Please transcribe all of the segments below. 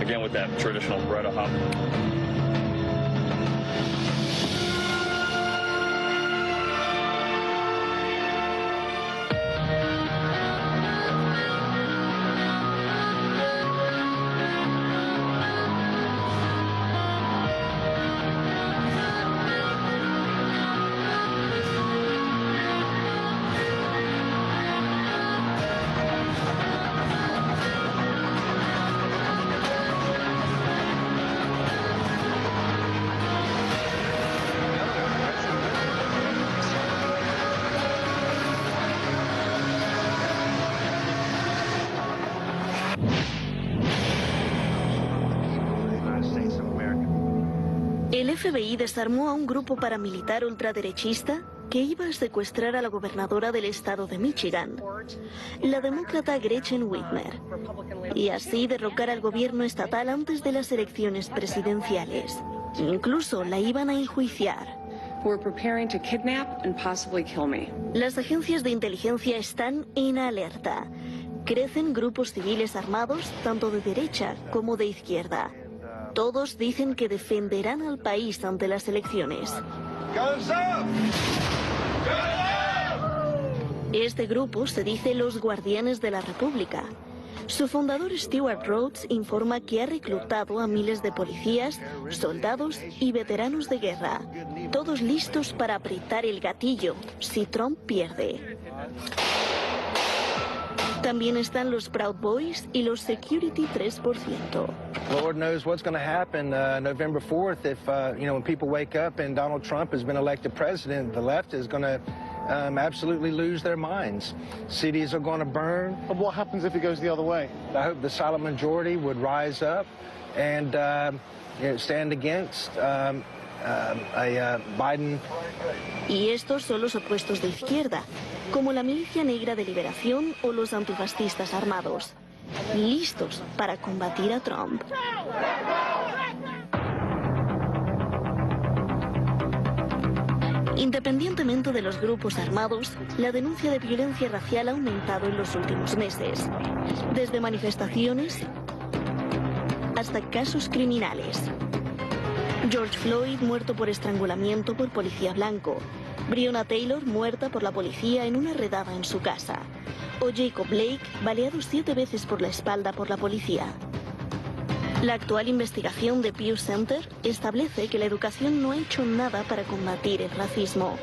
Again with that traditional Beretta hop. El FBI desarmó a un grupo paramilitar ultraderechista que iba a secuestrar a la gobernadora del estado de Michigan, la demócrata Gretchen Whitmer, y así derrocar al gobierno estatal antes de las elecciones presidenciales. Incluso la iban a enjuiciar. Las agencias de inteligencia están en alerta. Crecen grupos civiles armados, tanto de derecha como de izquierda. Todos dicen que defenderán al país ante las elecciones. Este grupo se dice los Guardianes de la República. Su fundador Stewart Rhodes informa que ha reclutado a miles de policías, soldados y veteranos de guerra, todos listos para apretar el gatillo si Trump pierde. También están los Proud Boys y los Security 3%. Lord knows what's going to happen November 4th if, when people wake up and Donald Trump has been elected president, the left is going to absolutely lose their minds. Cities are going to burn. But what happens if it goes the other way? I hope the silent majority would rise up and stand against Biden. Y estos son los opuestos de izquierda, como la Milicia Negra de Liberación o los antifascistas armados, listos para combatir a Trump. Independientemente de los grupos armados, la denuncia de violencia racial ha aumentado en los últimos meses, desde manifestaciones hasta casos criminales. George Floyd muerto por estrangulamiento por policía blanco, Breonna Taylor muerta por la policía en una redada en su casa, o Jacob Blake baleado 7 veces por la espalda por la policía. La actual investigación de Pew Center establece que la educación no ha hecho nada para combatir el racismo.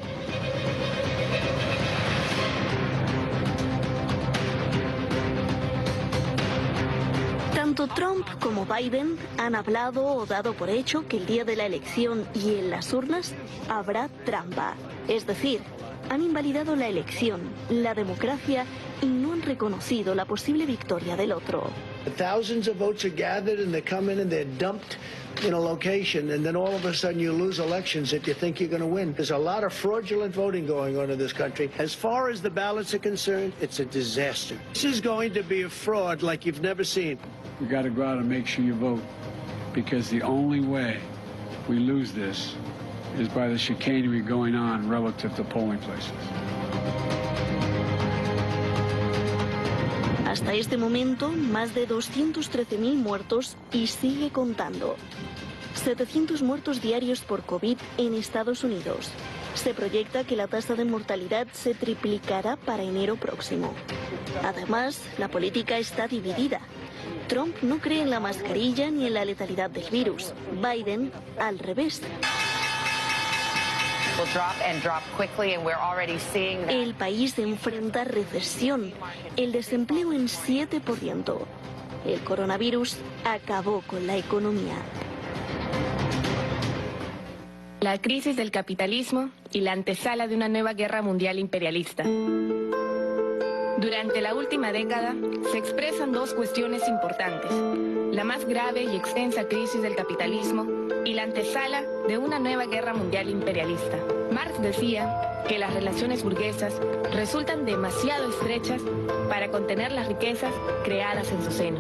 Tanto Trump como Biden han hablado o dado por hecho que el día de la elección y en las urnas habrá trampa. Es decir, han invalidado la elección, la democracia y no han reconocido la posible victoria del otro. Thousands of votes are gathered and they come in and they're dumped in a location, and then all of a sudden you lose elections that you think you're going to win. There's a lot of fraudulent voting going on in this country. As far as the ballots are concerned, it's a disaster. This is going to be a fraud like you've never seen. You got to go out and make sure you vote, because the only way we lose this is by the chicanery going on relative to polling places. Hasta este momento, más de 213.000 muertos y sigue contando. 700 muertos diarios por COVID en Estados Unidos. Se proyecta que la tasa de mortalidad se triplicará para enero próximo. Además, la política está dividida. Trump no cree en la mascarilla ni en la letalidad del virus. Biden, al revés. will drop and drop quickly, and we're already seeing that. El país enfrenta recesión, el desempleo en 7%. El coronavirus acabó con la economía. La crisis del capitalismo y la antesala de una nueva guerra mundial imperialista. Durante la última década se expresan dos cuestiones importantes: la más grave y extensa crisis del capitalismo y la antesala de una nueva guerra mundial imperialista. Marx decía que las relaciones burguesas resultan demasiado estrechas para contener las riquezas creadas en su seno.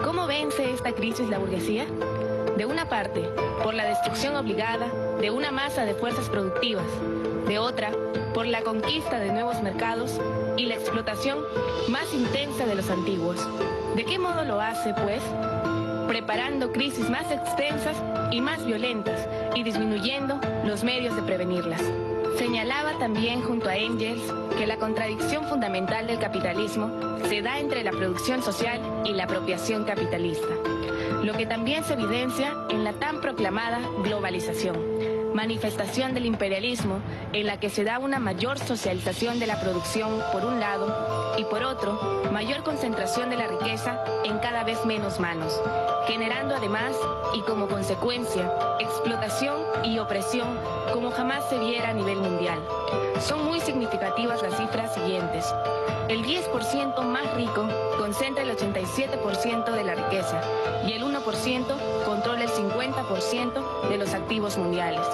¿Cómo vence esta crisis la burguesía? De una parte, por la destrucción obligada de una masa de fuerzas productivas, de otra, por la conquista de nuevos mercados y la explotación más intensa de los antiguos. ¿De qué modo lo hace, pues? Preparando crisis más extensas y más violentas y disminuyendo los medios de prevenirlas. Señalaba también junto a Engels que la contradicción fundamental del capitalismo se da entre la producción social y la apropiación capitalista, lo que también se evidencia en la tan proclamada globalización, manifestación del imperialismo en la que se da una mayor socialización de la producción por un lado y por otro, mayor concentración de la riqueza en cada vez menos manos, generando además y como consecuencia explotación y opresión como jamás se viera a nivel mundial. Son muy significativas las cifras siguientes. El 10% más rico concentra el 87% de la riqueza y el 1% controla el 50% de los activos mundiales.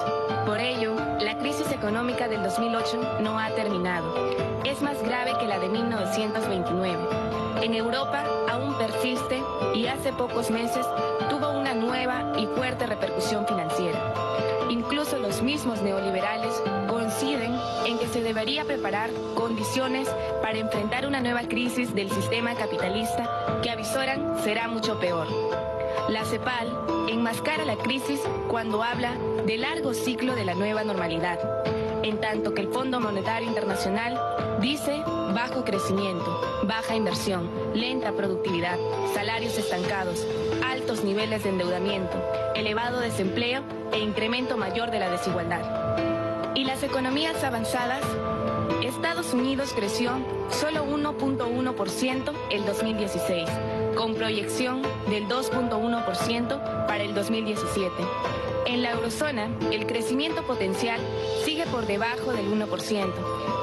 Por ello, la crisis económica del 2008 no ha terminado. Es más grave que la de 1929. En Europa aún persiste y hace pocos meses tuvo una nueva y fuerte repercusión financiera. Incluso los mismos neoliberales coinciden en que se debería preparar condiciones para enfrentar una nueva crisis del sistema capitalista que avisoran será mucho peor. La CEPAL enmascara la crisis cuando habla del largo ciclo de la nueva normalidad, en tanto que el Fondo Monetario Internacional dice bajo crecimiento, baja inversión, lenta productividad, salarios estancados, altos niveles de endeudamiento, elevado desempleo e incremento mayor de la desigualdad. ¿Y las economías avanzadas? Estados Unidos creció solo 1.1% el 2016, con proyección del 2.1% para el 2017. En la eurozona, el crecimiento potencial sigue por debajo del 1%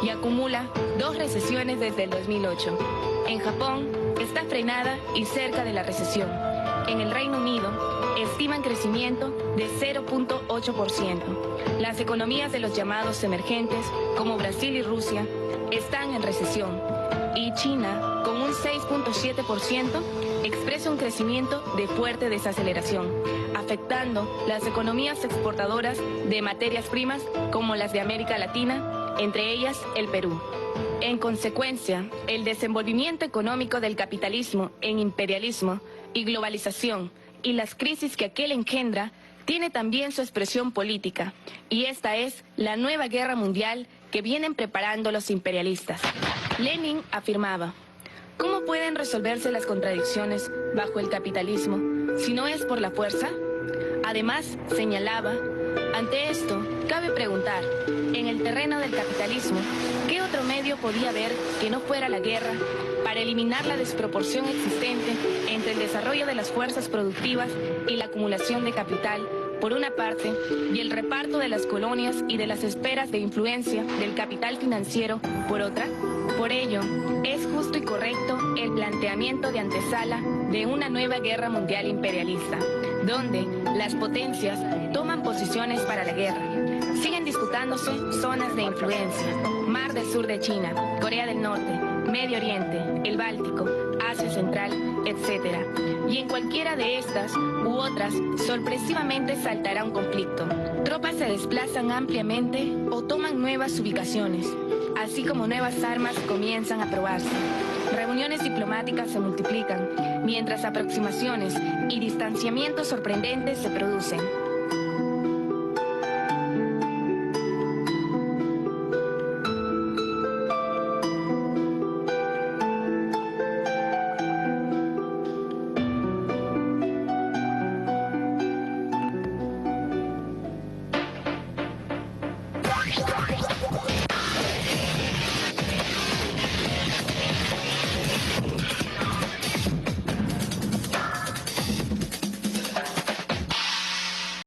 y acumula 2 recesiones desde el 2008. En Japón, está frenada y cerca de la recesión. En el Reino Unido, estiman crecimiento de 0.8%. Las economías de los llamados emergentes, como Brasil y Rusia, están en recesión. Y China, con un 6.7%, expresa un crecimiento de fuerte desaceleración, afectando las economías exportadoras de materias primas como las de América Latina, entre ellas el Perú. En consecuencia, el desenvolvimiento económico del capitalismo en imperialismo y globalización y las crisis que aquel engendra tiene también su expresión política, y esta es la nueva guerra mundial que vienen preparando los imperialistas. Lenin afirmaba: ¿cómo pueden resolverse las contradicciones bajo el capitalismo si no es por la fuerza? Además, señalaba, ante esto, cabe preguntar, en el terreno del capitalismo, ¿qué otro medio podía haber que no fuera la guerra para eliminar la desproporción existente entre el desarrollo de las fuerzas productivas y la acumulación de capital, por una parte, y el reparto de las colonias y de las esferas de influencia del capital financiero, por otra? Por ello, es justo y correcto el planteamiento de antesala de una nueva guerra mundial imperialista, donde las potencias toman posiciones para la guerra. Siguen disputándose zonas de influencia: Mar del Sur de China, Corea del Norte, Medio Oriente, el Báltico, Asia Central, etc. Y en cualquiera de estas u otras, sorpresivamente saltará un conflicto. Tropas se desplazan ampliamente o toman nuevas ubicaciones, así como nuevas armas comienzan a probarse. Reuniones diplomáticas se multiplican, mientras aproximaciones y distanciamientos sorprendentes se producen.